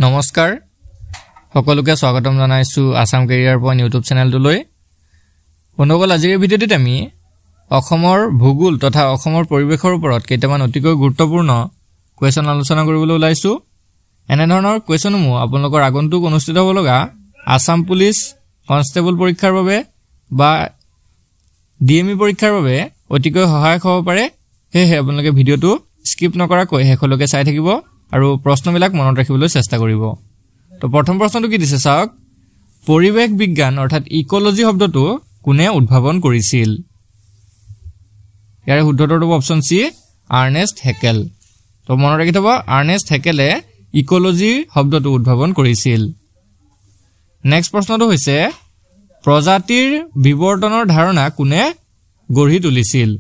নমস্কাৰ সকলোকে স্বাগতম জনাইছো আসাম কেৰিয়াৰ পইণ্ট ইউটিউব চেনেলটোলৈ বন্ধুসকল আজিৰ ভিডিঅ'টিত আমি অসমৰ ভূগোল তথা অসমৰ পৰিৱেশৰ ওপৰত কেইটামান অতিকৈ গুৰুত্বপূৰ্ণ কোৱেশ্যন আলোচনা কৰিবলৈ ওলাইছো এনে ধৰণৰ কোৱেশ্যনসমূহ আপোনালোকৰ আগন্তুক অনুষ্ঠিত হ'ব লগা আসাম পুলিচ কনষ্টেবল পৰীক্ষাৰ বাবে বা ডিএমই পৰীক্ষাৰ বাবে অতিকৈ সহায়ক হ'ব পাৰে হেহে আপোনালোকে ভিডিঅ'টো স্কিপ নকৰাকৈ শেষলৈকে চাই থাকিব আৰু প্ৰশ্নবিলাক মনত ৰাখিবলৈ চেষ্টা কৰিব তো প্ৰথম প্ৰশ্নটো কি দিছে চাওক পৰিৱেশ বিজ্ঞান অৰ্থাৎ ইকোলজি শব্দটো কোনে উদ্ভাৱন কৰিছিল ইয়াৰ শুদ্ধটো অপচন সি আৰ্নেষ্ট হেকেল তো মনত ৰাখি থব আৰ্নেষ্ট হেকেলে ইকোলজি শব্দটো উদ্ভাৱন কৰিছিল নেক্সট প্ৰশ্নটো হৈছে প্ৰজাতিৰ বিৱৰ্তনৰ ধাৰণা কোনে গঢ়ি তুলিছিল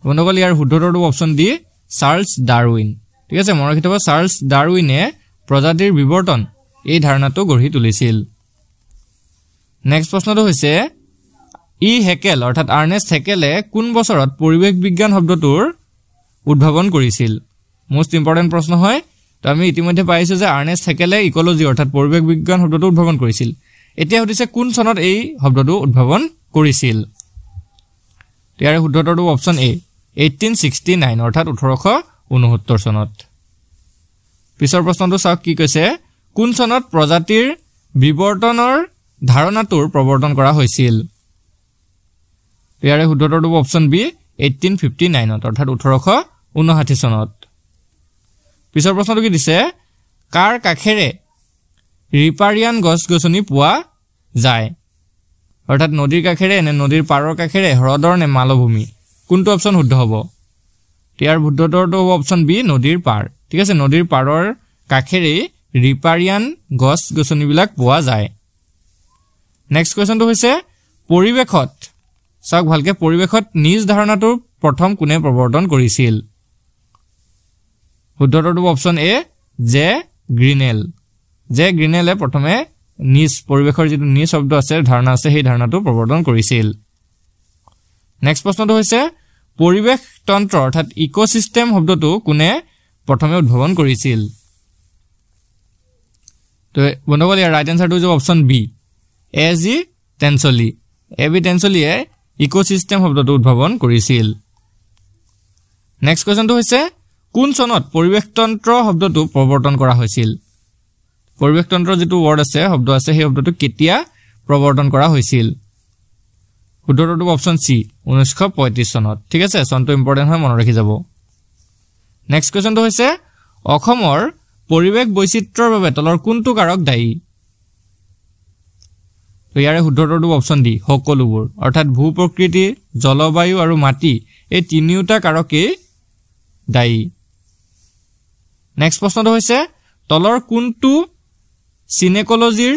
বন্ধুসকল ইয়াৰ শুদ্ধটো অপচন ডি চাৰ্লছ ডাৰউইন ঠিক আছে মনত ৰাখি থব চাৰ্লছ ডাৰউইনে প্ৰজাতিৰ বিৱৰ্তন এই ধাৰণাটো গঢ়ি তুলিছিল নেক্সট প্ৰশ্নটো হৈছে হেকেল অৰ্থাৎ আৰ্নেষ্ট হেকেলে কোন বছৰত পৰিৱেশ বিজ্ঞান শব্দটোৰ উদ্ভাৱন কৰিছিল মোস্ট ইম্পৰ্টেন্ট প্ৰশ্ন হয় তো আমি ইতিমধ্যে পাইছো যে আৰ্নেষ্ট হেকেলে ইকোলজি অৰ্থাৎ পৰিৱেশ বিজ্ঞান শব্দটো উদ্ভাৱন কৰিছিল এতিয়া হতিছে কোন চনত এই শব্দটো উদ্ভাৱন কৰিছিল ইয়াৰ শুদ্ধটো অপচন এ 1869 অৰ্থাৎ 1869 চনত পিছৰ প্ৰশ্নটো চাওক কি কৈছে কোন চনত প্ৰজাতিৰ বিৱৰ্তনৰ ধাৰণাটোৰ প্ৰৱৰ্তন কৰা হৈছিল ইয়াৰ শুদ্ধটো অপচন বি 1859 অৰ্থাৎ 1859 চনত পিছৰ প্ৰশ্নটো কি দিছে কাৰ কাখেৰে ৰিপাৰিয়ান গছ-গছনি পোৱা যায় অৰ্থাৎ নদীৰ কাখেৰে নে নদীৰ পাৰৰ কাখেৰে হ্ৰদৰ নে মালভূমি কোনটো অপচন শুদ্ধ হ'ব ইয়াৰ শুদ্ধটো অপচন বি নদীৰ পাৰ ঠিক আছে নদীৰ পাৰৰ কাখেৰে ৰিপাৰিয়ান গছ-গছনিবিলাক পোৱা যায় নেক্সট কোৱেশ্যনটো হৈছে পৰিৱেশত চাওক ভালকে পৰিৱেশত নিজ ধাৰণাটো প্ৰথম কোনে প্ৰৱৰ্তন কৰিছিল শুদ্ধটো অপচন এ জে গ্ৰিনেলে প্ৰথমে নিজ পৰিৱেশৰ যিটো নিজ শব্দ আছে ধাৰণা আছে সেই ধাৰণাটো প্ৰৱৰ্তন কৰিছিল নেক্সট প্ৰশ্নটো হৈছে পৰিৱেশ তন্ত্ৰ অৰ্থাৎ ইকোসিস্টেম শব্দটো কোনে প্ৰথমে উদ্ভাৱন কৰিছিল তো বন্ধুসকল ইয়াৰ ৰাইট আনসাৰটো হৈছে অপচন বি এজি টেনচলিয়ে ইকোসিস্টেম শব্দটো উদ্ভাৱন কৰিছিল নেক্সট কোৱেশ্যনটো হৈছে কোন চনত পৰিৱেশ তন্ত্ৰ শব্দটো প্ৰৱৰ্তন কৰা হৈছিল পৰিৱেশ তন্ত্ৰ যেটো ওয়াৰ্ড আছে শব্দ আছে সেই শব্দটো কেতিয়া প্ৰৱৰ্তন কৰা হৈছিল শুদ্ধটো অপচন সি 1935 চনত ঠিক আছে চনটো ইম্পৰ্টেন্ট হয় মনত ৰাখি যাব নেক্সট কোৱেশ্যনটো হৈছে অসমৰ পৰিৱেশ বৈচিত্ৰ্যৰ বাবে তলৰ কোনটো কাৰক দায়ী তো ইয়াৰ শুদ্ধটো অপচন ডি সকলোবোৰ অৰ্থাৎ ভূ প্ৰকৃতি জলবায়ু আৰু মাটি এই তিনিওটা কাৰকে দায়ী নেক্সট প্ৰশ্নটো হৈছে তলৰ কোনটো সিনেকোলজিৰ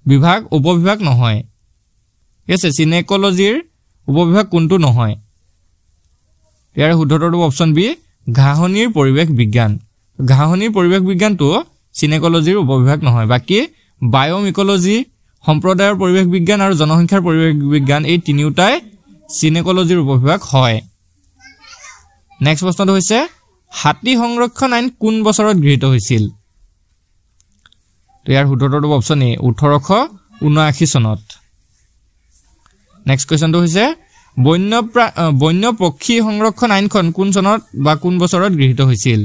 বিভাগ উপবিভাগ নহয় ঠিক আছে সিনেকোলজিৰ উপবিভাগ কোনটো নহয় ইয়াৰ শুদ্ধটো অপচন বি ঘাঁহনিৰ পৰিৱেশ বিজ্ঞানটো সিনেকোলজিৰ উপবিভাগ নহয় বাকি বায়োম ইকোলজি সম্প্ৰদায়ৰ পৰিৱেশ বিজ্ঞান আৰু জনসংখ্যাৰ পৰিৱেশ বিজ্ঞান এই তিনিওটাই সিনেকোলজিৰ উপবিভাগ হয় নেক্সট প্ৰশ্নটো হৈছে হাতী সংৰক্ষণ আইন কোন বছৰত গৃহীত হৈছিল তো ইয়াৰ শুদ্ধটো অপচন এ 1879 চনত নেক্সট কোৱেশ্যনটো হৈছে বন্য পক্ষী সংৰক্ষণ আইনখন কোন চনত বা কোন বছৰত গৃহীত হৈছিল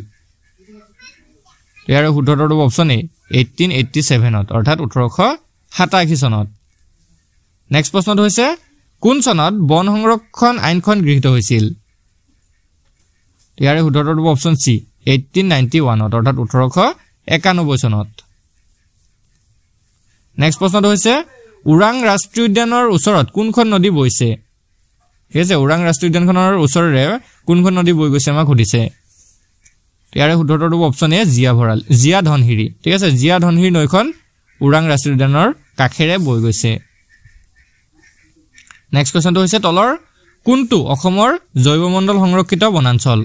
ইয়াৰ শুদ্ধটো অপচন এ 1887 অৰ্থাৎ 1887 চনত নেক্সট প্ৰশ্নটো হৈছে কোন চনত বন সংৰক্ষণ আইনখন গৃহীত হৈছিল ইয়াৰ শুদ্ধটো অপচন সি 1891 অৰ্থাৎ 1891 চনত নেক্সট প্ৰশ্নটো হৈছে ওৰাং ৰাষ্ট্ৰীয় উদ্যানৰ ওচৰত কোনখন নদী বৈছে ঠিক আছে ওৰাং ৰাষ্ট্ৰীয় উদ্যানখনৰ ওচৰৰে কোনখন নদী বৈ গৈছে আমাক সুধিছে ইয়াৰ শুদ্ধটো অপচন এ জিয়া ধনহিৰি ঠিক আছে জিয়া ধনহিৰি নৈখন ওৰাং ৰাষ্ট্ৰীয় উদ্যানৰ কাখেৰে বৈ গৈছে নেক্সট কোৱেশ্যনটো হৈছে তলৰ কোনটো অসমৰ জৈৱমণ্ডল সংৰক্ষিত বনাঞ্চল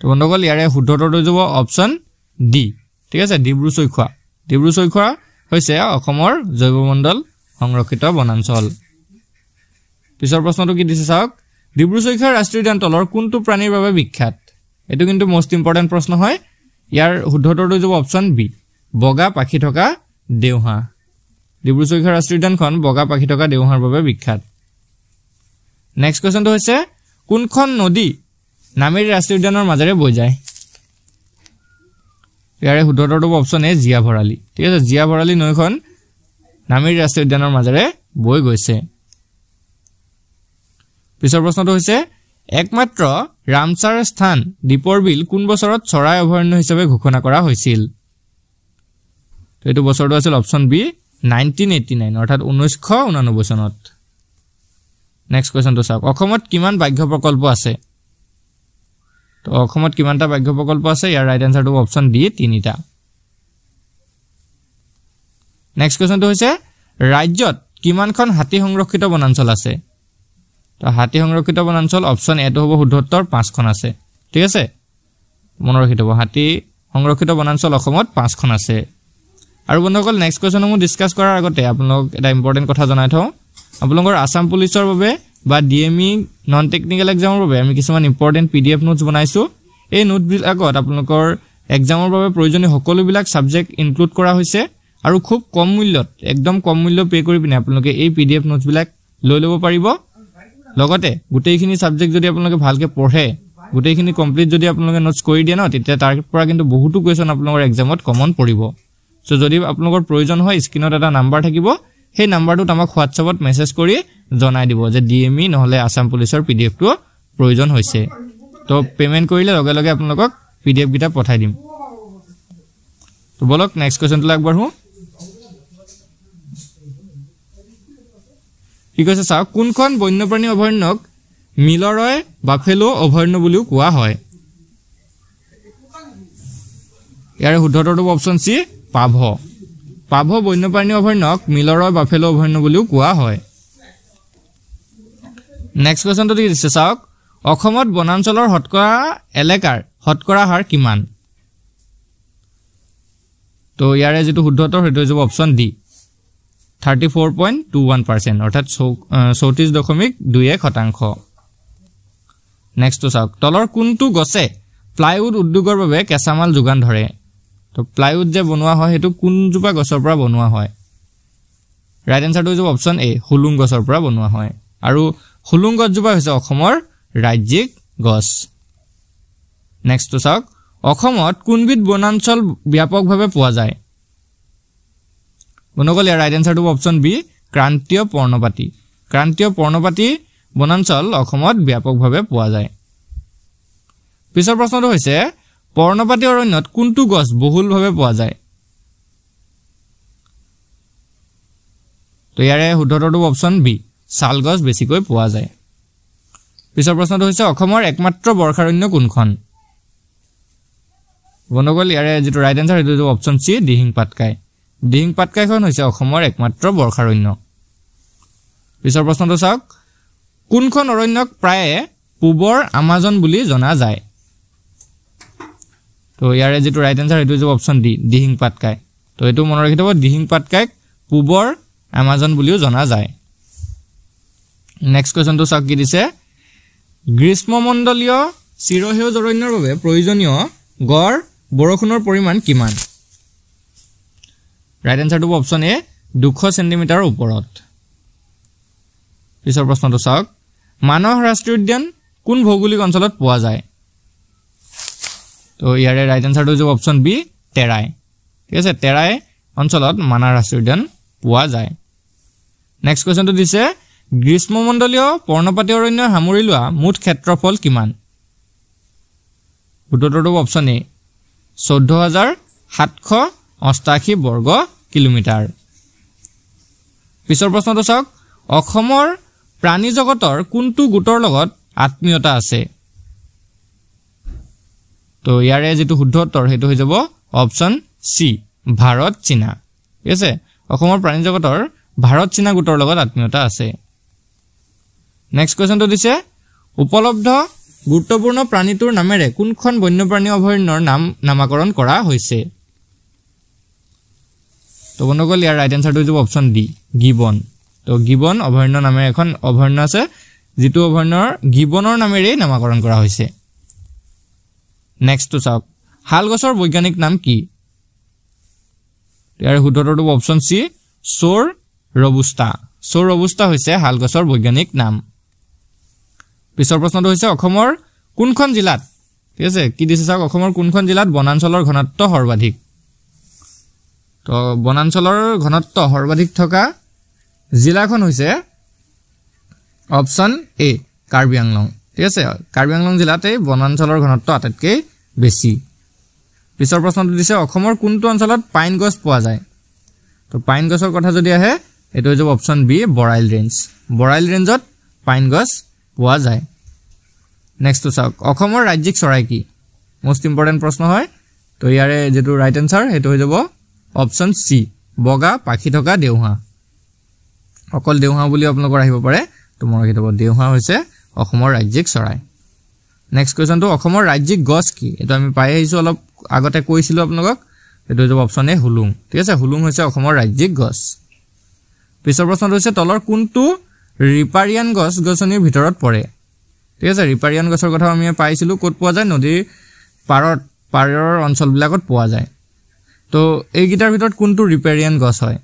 তো বন্ধুসকল ইয়াৰে শুদ্ধটো যাব অপচন ডি ঠিক আছে ডিব্ৰু চৈখোৱা হৈছে অসমৰ জৈৱমণ্ডল সংৰক্ষিত বনাঞ্চল পিছৰ প্ৰশ্নটো কি দিছে চাওক ডিব্ৰু চৈখোৱা ৰাষ্ট্ৰীয় উদ্যান তলৰ কোনটো প্ৰাণীৰ বাবে বিখ্যাত এটো কিন্তু মোস্ট ইম্পৰ্টেন্ট প্ৰশ্ন হয় ইয়াৰ শুদ্ধটো যাব অপচন বি বগা পাখি থকা দেওহা ডিব্ৰু চৈখোৱা ৰাষ্ট্ৰীয় উদ্যানখন বগা পাখি থকা দেওহাৰ বাবে বিখ্যাত নেক্সট কোৱেশ্চনটো হৈছে কোনখন নদী নামেৰি ৰাষ্ট্ৰীয় উদ্যানৰ মাজেৰে বৈ যায় ইয়াৰে শুদ্ধটো অপচন এ জিয়া ভৰালী ঠিক আছে জিয়া ভৰালী নৈখন নামেৰি ৰাষ্ট্ৰীয় উদ্যানৰ মাজেৰে বৈ গৈছে পিছৰ প্ৰশ্নটো হৈছে একমাত্ৰ ৰামচাৰ স্থান দীপৰ বিল কোন বছৰত চৰাই অভয়াৰণ্য হিচাপে ঘোষণা কৰা হৈছিল তো এটো বছৰটো আছিল অপচন বি 1989 অৰ্থাৎ 1989 চনত নেক্সট কোৱেশ্চনটো চাওক অসমত কিমান বাঘ্য প্ৰকল্প আছে তো অসমত কিমানটা বাঘ্য প্ৰকল্প আছে ইয়াৰ ৰাইট আনসাৰটো অপচন ডি 3টা নেক্সট কোৱেশ্চনটো হৈছে ৰাজ্যত কিমানখন হাতী সংৰক্ষিত বনাঞ্চল আছে তো হাতী সংৰক্ষিত বনাঞ্চল অপচন এটো হ'ব শুদ্ধ উত্তৰ 5খন আছে ঠিক আছে মনত ৰাখিব হাতী সংৰক্ষিত বনাঞ্চল অসমত 5খন আছে আৰু বন্ধুসকল নেক্সট কোৱেশ্চনসমূহ ডিসকাস কৰাৰ আগতে আপোনালোক এটা ইম্পৰ্টেন্ট কথা জনাই থওঁ আপোনালোকৰ আসাম পুলিচৰ বাবে বা ডিএমই নন টেকনিক্যাল এক্সামৰ বাবে আমি কিছুমান ইম্পৰ্টেন্ট পিডিএফ নোটছ বনাইছো এই নোটবিলাকত আপোনালোকৰ এক্সামৰ বাবে প্ৰয়োজনীয় সকলোবিলাক সাবজেক্ট ইনক্লুড কৰা হৈছে আৰু খুব কম মূল্যত একদম কম মূল্য পে কৰি পিনে আপোনালোকে এই পিডিএফ নোটছবিলাক লৈ ল'ব পাৰিব লগতে গোটেইখিনি সাবজেক্ট যদি আপোনালোকে ভালকে পঢ়ে গোটেইখিনি কমপ্লিট যদি আপোনালোকে নোটছ কৰি দিয়ে ন তেতিয়া তাৰ পৰা কিন্তু বহুতো কোৱেশ্চন আপোনালোকৰ এক্সামত কমন পৰিব সো যদি আপোনালোকৰ প্ৰয়োজন হয় স্ক্ৰিনত এটা নাম্বাৰ থাকিব সেই নাম্বাৰটোত আমাক হোৱাটছআপত মেছেজ কৰি জনাই দিব যে ডিএমই নহলে আসাম পুলিচৰ পিডিএফটো প্ৰয়োজন হৈছে তো পেমেন্ট কৰিলে লগে লগে আপোনালোকক পিডিএফ গিটা পঠাই দিম তো বলক নেক্সট কোৱেশ্চনটো আগবাঢ়ো ঠিক আছে চাওক কোনখন বন্যপ্ৰাণী অভয়াৰণ্যক মিলৰয় বাফেলো অভয়াৰণ্য বুলিও কোৱা হয় ইয়াৰ শুদ্ধটো অপচন সি পাভ পাভ বন্যপ্ৰাণী অভয়াৰণ্যক মিলৰয় বাফেলো অভয়াৰণ্য বুলিও কোৱা হয় নেক্সট কোৱেশ্চনটো দিছে চাওক অসমত বনাঞ্চলৰ হতকৰা এলেকাৰ হতকৰা হাৰ কিমান তো ইয়াৰে যেটো শুদ্ধটো হেটো যাব অপচন ডি 34.21% অৰ্থাৎ 34.21% নেক্সট তো চাওক তলৰ কোনটো গছে প্লাইউড উদ্যোগৰ বাবে কেঁচামাল যোগান ধৰে তো প্লাইউড যে বনোৱা হয় হেতু কোনজোপা গছৰ পৰা বনোৱা হয় ৰাইট আনসাৰটো যাব অপচন এ হুলুং গছৰ পৰা বনোৱা হয় আৰু হুলুং গছজোপা হৈছে অসমৰ ৰাজ্যিক গছ নেক্সট তো চাওক অসমত কোনবিধ বনাঞ্চল ব্যাপকভাৱে পোৱা যায় বনগল ইয়াৰ ৰাইট আনসাৰটো অপচন বি ক্ৰান্তীয় পৰ্ণপাতী বনাঞ্চল অসমত ব্যাপকভাৱে পোৱা যায় পিছৰ প্ৰশ্নটো হৈছে পৰ্ণপাতী অৰণ্যত কোনটো গছ বহুলভাৱে পোৱা যায় তো ইয়াৰে শুদ্ধটো অপচন বি শাল গছ বেছিকৈ পোৱা যায় পিছৰ প্ৰশ্নটো হৈছে অসমৰ একমাত্ৰ বৰ্ষাৰণ্য কোনখন বনগল ইয়াৰে যেটো ৰাইট আনসাৰ হেটো অপচন সি দিহিং পাটকাইখন হৈছে অসমৰ একমাত্ৰ বৰ্ষাৰণ্য পিছৰ প্ৰশ্নটো চাওক কোনখন অৰণ্যক প্ৰায়ে পূবৰ আমাজন বুলি জনা যায় তো ইয়াৰে যেটো ৰাইট আনসাৰ হেটো যাব অপচন ডি দিহিং পাটকাই তো এটো মনত ৰাখি থব দিহিং পাটকাইক পূবৰ আমাজন বুলিও জনা যায় নেক্সট কোৱেশ্চনটো চাওক কি দিছে গ্ৰীষ্মমণ্ডলীয় চিৰহেউজ অৰণ্যৰ বাবে প্ৰয়োজনীয় গড় বৰষুণৰ পৰিমাণ কিমান ৰাইট আনসাৰটো অপচন এ 200 সেন্টিমিটাৰৰ ওপৰত পিছৰ প্ৰশ্নটো চাওক মানহ ৰাষ্ট্ৰীয় উদ্যান কোন ভৌগোলিক অঞ্চলত পোৱা যায় তো ইয়াৰে ৰাইট আনসাৰটো যাব অপচন বি তেৰাই ঠিক আছে তেৰাই অঞ্চলত মানহ ৰাষ্ট্ৰীয় উদ্যান পোৱা যায় নেক্সট কোৱেশ্চনটো দিছে গ্ৰীষ্মমণ্ডলীয় পৰ্ণপাতী অৰণ্য সামৰি লোৱা মুঠ ক্ষেত্ৰফল কিমান শুদ্ধটো অপচন এ 14788 বৰ্গ কিলোমিটাৰ পিছৰ প্ৰশ্নটো চাওক অসমৰ প্ৰাণী জগতৰ কোনটো গোটৰ লগত আত্মীয়তা আছে তো ইয়াৰে যেটো শুদ্ধ উত্তৰ হেতু হৈ যাব অপচন সি ভাৰত চীনা ঠিক আছে অসমৰ প্ৰাণী জগতৰ ভাৰত চীনা গোটৰ লগত আত্মীয়তা আছে নেক্সট কোৱেশ্চনটো দিছে উপলব্ধ গুৰুত্বপূৰ্ণ প্ৰাণীটোৰ নামেৰে কোনখন বন্যপ্ৰাণী অভয়াৰণ্যৰ নামকৰণ কৰা হৈছে তো বনগল ইয়াৰ ৰাইট আনসাৰটো হ'ব অপচন ডি গিবন তো গিবন অভয়াৰণ্য নামেৰে এখন অভয়াৰণ্য আছে যেটো অভয়াৰণ্যৰ গিবনৰ নামেৰে নামকৰণ কৰা হৈছে নেক্সট টু চাওক হাল গছৰ বৈজ্ঞানিক নাম কি ইয়াৰ শুদ্ধটো অপচন সি সোৰ ৰবুষ্টা হৈছে হাল গছৰ বৈজ্ঞানিক নাম পিছৰ প্ৰশ্নটো হৈছে অসমৰ কোনখন জিলাত ঠিক আছে কি দিছে চাওক অসমৰ কোনখন জিলাত বনাঞ্চলৰ ঘনত্ব সৰ্বাধিক তো বনাঞ্চলৰ ঘনত্ব সৰ্বাধিক থকা জিলাখন হৈছে অপচন এ কাৰ্বি আংলং ঠিক আছে কাৰ্বি আংলং জিলাতে বনাঞ্চলৰ ঘনত্ব আটাইতকৈ বেছি পিছৰ প্ৰশ্নটো দিছে অসমৰ কোনটো অঞ্চলত পাইন গছ পোৱা যায় তো পাইন গছৰ কথা যদি আহে এটো হৈ যাব অপচন বি বৰাইল ৰেঞ্জত পাইন গছ পোৱা যায় নেক্সট টু চাওক অসমৰ ৰাজ্যিক চৰাই কি মোষ্ট ইম্পৰ্টেন্ট প্ৰশ্ন হয় তো ইয়াৰে যেটো ৰাইট আনসাৰ হেটো হৈ যাব অপচন সি বগা পাখি থকা দেউহা অকল দেউহা বুলি আপোনালোকৰ আহিব পাৰে তো মোৰ কিতাব দেউহা হৈছে অসমৰ ৰাজ্যিক চৰাই নেক্সট কোৱেশ্চনটো অসমৰ ৰাজ্যিক গছ কি এটো আমি পাই আহিছো অলপ আগতে কৈছিলো আপোনালোকক এটো হৈ যাব অপচন এ হুলুং ঠিক আছে হুলুং হৈছে অসমৰ ৰাজ্যিক গছ পিছৰ প্ৰশ্নটো হৈছে তলৰ কোনটো ৰিপাৰিয়ান গছনিৰ ভিতৰত পৰে ঠিক আছে ৰিপাৰিয়ান গছৰ কথা আমি পাইছিলো ক'ত পোৱা যায় নদীৰ পাৰৰ অঞ্চলবিলাকত পোৱা যায় তো এই গিটাৰ ভিতৰত কোনটো ৰিপাৰিয়ান গছ হয়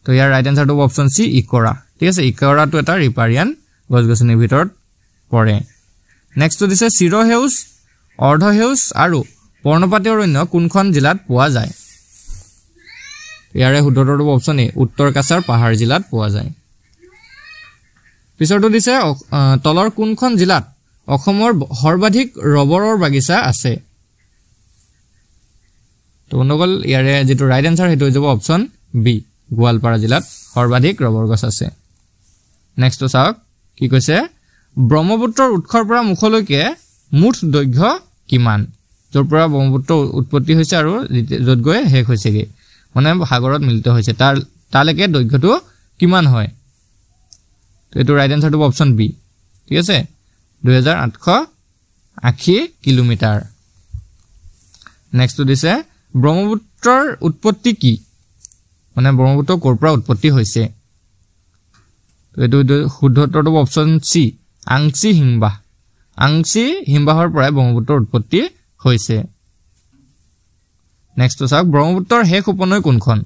তো ইয়াৰ ৰাইট আনসাৰটো অপচন সি ইকৰা ঠিক আছে ইকৰাটো এটা ৰিপাৰিয়ান গছনিৰ ভিতৰত পৰে নেক্সট দিছে চিৰহেউজ অৰ্ধহেউজ আৰু পৰ্ণপাতী অৰণ্য কোনখন জিলাত পোৱা যায় ইয়াৰে শুদ্ধটো অপচন এ উত্তৰ কাছাৰ পাহাৰ জিলাত পোৱা যায় পিছৰটো দিছে তলৰ কোনখন জিলাত অসমৰ সৰ্বাধিক ৰবৰৰ বাগিচা আছে তো বন্ধুসকল ইয়াৰে যেটো ৰাইট আনসাৰ হেটো হৈ যাব অপচন বি গোৱালপাৰা জিলাত সৰ্বাধিক ৰবৰ গছ আছে নেক্সট চাওক কি কৈছে ব্ৰহ্মপুত্ৰৰ উৎসৰ পৰা মুখলৈকে মুঠ দৈৰ্ঘ্য কিমান যৰ পৰা ব্ৰহ্মপুত্ৰ উৎপত্তি হৈছে আৰু যত গৈ শেষ হৈছেগে মানে সাগৰত মিলিত হৈছে তালৈকে দৈৰ্ঘ্যটো কিমান হয় তো এটো ৰাইট আনসাৰটো অপচন বি ঠিক আছে 2880 কিলোমিটাৰ নেক্সট দিছে ব্ৰহ্মপুত্ৰৰ উৎপত্তি কি মানে ব্ৰহ্মপুত্ৰ ক'ৰ পৰা উৎপত্তি হৈছে তো এটো শুদ্ধটো অপচন সি আংসি হিমবাহৰ পৰা ব্ৰহ্মপুত্ৰৰ উৎপত্তি হৈছে নেক্সট চাওক ব্ৰহ্মপুত্ৰৰ শেষ উপনৈ কোনখন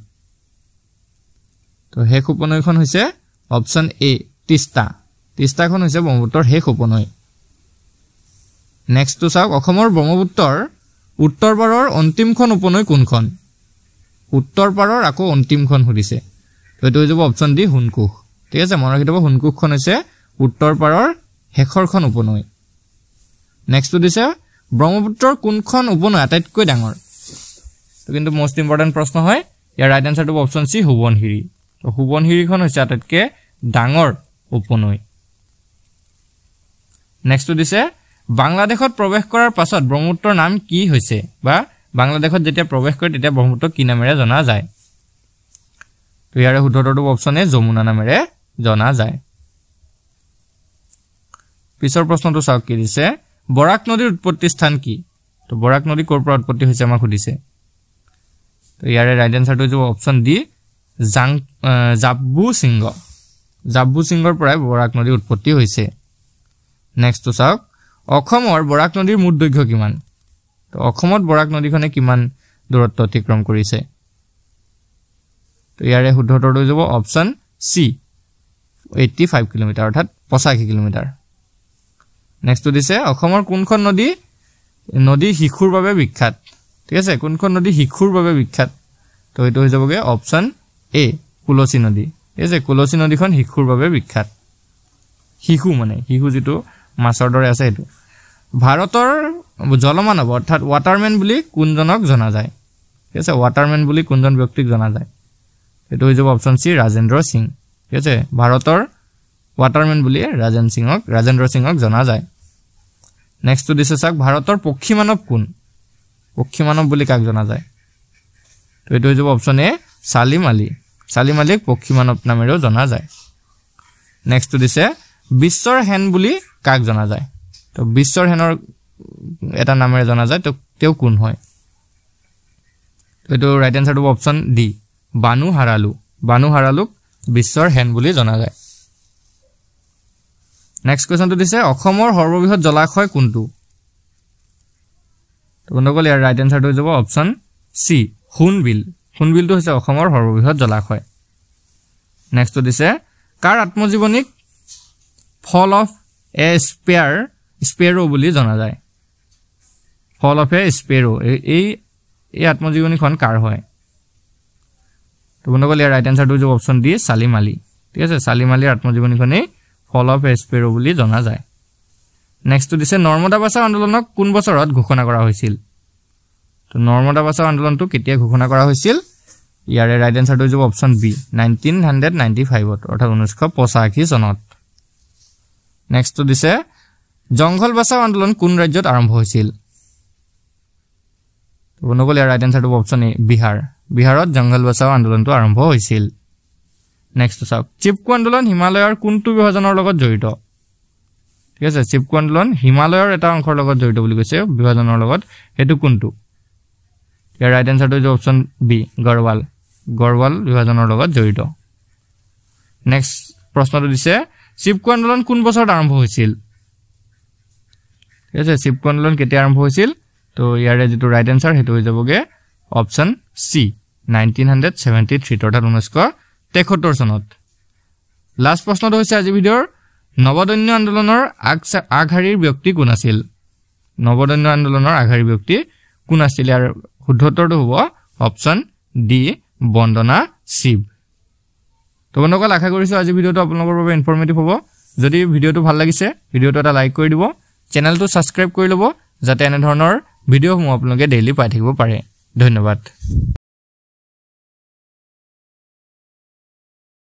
তো শেষ উপনৈখন হৈছে অপচন এ তিস্তাখন হৈছে ব্ৰহ্মপুত্ৰৰ শেষ উপনৈ নেক্সট চাওক অসমৰ ব্ৰহ্মপুত্ৰৰ উত্তৰ পাৰৰ অন্তিমখন উপনৈ কোনখন উত্তৰ পাৰৰ আকৌ অন্তিমখন সুধিছে তো এটো হৈ যাব অপচন ডি হুনকুখ ঠিক আছে মনত ৰাখিব হুনকুখখন হৈছে উত্তৰ পাৰৰ শেষৰখন উপনৈ নেক্সট দিছে ব্ৰহ্মপুত্ৰৰ কোনখন উপনৈ আটাইতকৈ ডাঙৰ তো কিন্তু মোষ্ট ইম্পৰ্টেন্ট প্ৰশ্ন হয় ইয়াৰ ৰাইট আনসাৰটো অপচন সি হুবনহিৰি তো হুবনহিৰিখন হৈছে আটাইতকৈ ডাঙৰ উপনৈ নেক্সট দিছে বাংলাদেশত প্ৰৱেশ কৰাৰ পাছত ব্ৰহ্মপুত্ৰৰ নাম কি হৈছে বা বাংলাদেশত যেতিয়া প্ৰৱেশ কৰে তেতিয়া ব্ৰহ্মপুত্ৰ কি নামেৰে জনা যায় তো ইয়াৰে শুদ্ধটো অপচন এ যমুনা নামেৰে জনা যায় পিছৰ প্ৰশ্নটো চাওক কি দিছে বৰাক নদীৰ উৎপত্তি স্থান কি তো বৰাক নদী ক'ৰ পৰা উৎপত্তি হৈছে আমাক সুধিছে তো ইয়াৰে ৰাইট আনসাৰটো হ'ব অপচন ডি জাব্বু সিংহৰ পৰা বৰাক নদীৰ উৎপত্তি হৈছে নেক্সট চাওক অসমৰ বৰাক নদীৰ মুঠ দৈৰ্ঘ্য কিমান তো অসমত বৰাক নদীখনে কিমান দূৰত্ব অতিক্ৰম কৰিছে তো ইয়াৰে শুদ্ধটো হ'ব অপচন সি 85 কিলোমিটাৰ অৰ্থাৎ 85 কিলোমিটাৰ নেক্সট দিছে অসমৰ কোনখন নদী শিশুৰ বাবে বিখ্যাত ঠিক আছে কোনখন নদী শিশুৰ বাবে বিখ্যাত তো এটো হৈ যাবগে অপচন এ কুলসী নদী ঠিক আছে কুলসী নদীখন শিশুৰ বাবে বিখ্যাত শিশু যেটো মাছৰ দৰে আছে এটো ভাৰতৰ জলমানৱ অৰ্থাৎ ওয়াটাৰম্যান বুলি কোনজনক জনা যায় ঠিক আছে ওয়াটাৰম্যান বুলি কোনজন ব্যক্তিক জনা যায় এটো হৈ যাব অপচন সি ৰাজেন্দ্ৰ সিং ঠিক আছে ভাৰতৰ ওয়াটাৰম্যান বুলি ৰাজেন্দ্ৰ সিংক জনা যায় নেক্সট দিছে চাওক ভাৰতৰ পক্ষী মানৱ কোন পক্ষী মানৱ বুলি কাক জনা যায় তো এটো হৈ যাব অপচন এ সালিম আলীক পক্ষী মানৱ নামেৰেও জনা যায় নেক্সট দিছে বিশ্বৰ হেন বুলি কাক জনা যায় তো বিশ্বৰ হেনৰ এটা নামেৰে জনা যায় তো তেও কোন হয় তো এটো ৰাইট আনসাৰটো অপচন ডি বানু হাৰালুক বিশ্বৰ হেন বুলি জনা যায় নেক্সট কোৱেশ্চনটো দিছে অসমৰ সৰ্ববৃহৎ জলাশয় কোনটো তো বন্ধুসকল ইয়াৰ ৰাইট এনসাৰটো হৈ যাব অপচন সি হুনবিল হুনবিলটো হৈছে অসমৰ সৰ্ববৃহৎ জলাশয় নেক্সট দিছে কাৰ আত্মজীৱনীক ফল অফ এ স্পেৰো বুলি জনা যায় ফল অফ এ স্পেৰো এই আত্মজীৱনীখন কাৰ হয় তো বন্ধুসকল ইয়াৰ ৰাইট এনসাৰটো হৈ যাব অপচন ডি সালিম আলী ঠিক আছে সালিম আলীৰ আত্মজীৱনীখনেই ফল অফ এ স্পেৰো বুলি জনা যায় নেক্সট দিছে নৰ্মদা বাচাও আন্দোলনক কোন বছৰত ঘোষণা কৰা হৈছিল তো নৰ্মদা বাচাও আন্দোলনটো কেতিয়া ঘোষণা কৰা হৈছিল ইয়াৰে ৰাইট এনসাৰটো হৈ যাব অপচন বি 1995 অৰ্থাৎ 1985 চনত নেক্সট দিছে জংঘল বাচাও আন্দোলন কোন ৰাজ্যত আৰম্ভ হৈছিল তো বন্ধুসকল ইয়াৰ ৰাইট এনসাৰটো অপচন এ বিহাৰত জংঘল বাচাও আন্দোলনটো আৰম্ভ হৈছিল নেক্সট চাওক চিপকো আন্দোলন হিমালয়ৰ কোনটো বিভাজনৰ লগত জড়িত ঠিক আছে চিপকো আন্দোলন হিমালয়ৰ এটা অংশৰ লগত জড়িত বুলি কৈছে বিভাজনৰ লগত হেতু কোনটো ইয়াৰ ৰাইট এনসাৰটো হৈছে অপচন বি গড়ৱাল বিভাজনৰ লগত জড়িত নেক্সট প্ৰশ্নটো দিছে চিপকো আন্দোলন কোন বছৰত আৰম্ভ হৈছিল ঠিক আছে চিপকো আন্দোলন কেতিয়া আৰম্ভ হৈছিল তো ইয়াৰে যেটো ৰাইট এনসাৰ হেতু হৈ যাবগে অপচন সি 1973 অৰ্থাৎ 1973 চনত লাষ্ট প্ৰশ্নটো হৈছে আজি ভিডিঅ'ৰ নৱদন্য আন্দোলনৰ আগশাৰীৰ ব্যক্তি কোন আছিল নৱদন্য আন্দোলনৰ আগশাৰীৰ ব্যক্তি কোন আছিল ইয়াৰ শুদ্ধ উত্তৰটো হ'ব অপচন ডি বন্দনা শিৱ তো বন্ধুসকল আশা কৰিছো আজি ভিডিঅ'টো আপোনালোকৰ বাবে ইনফৰমেটিভ হ'ব যদি ভিডিঅ'টো ভাল লাগিছে ভিডিঅ'টো এটা লাইক কৰি দিব চেনেলটো সাবস্ক্ৰাইব কৰি ল'ব যাতে এনে ধৰণৰ ভিডিঅ'সমূহ আপোনালোকে ডেইলি পাই থাকিব পাৰে ধন্যবাদ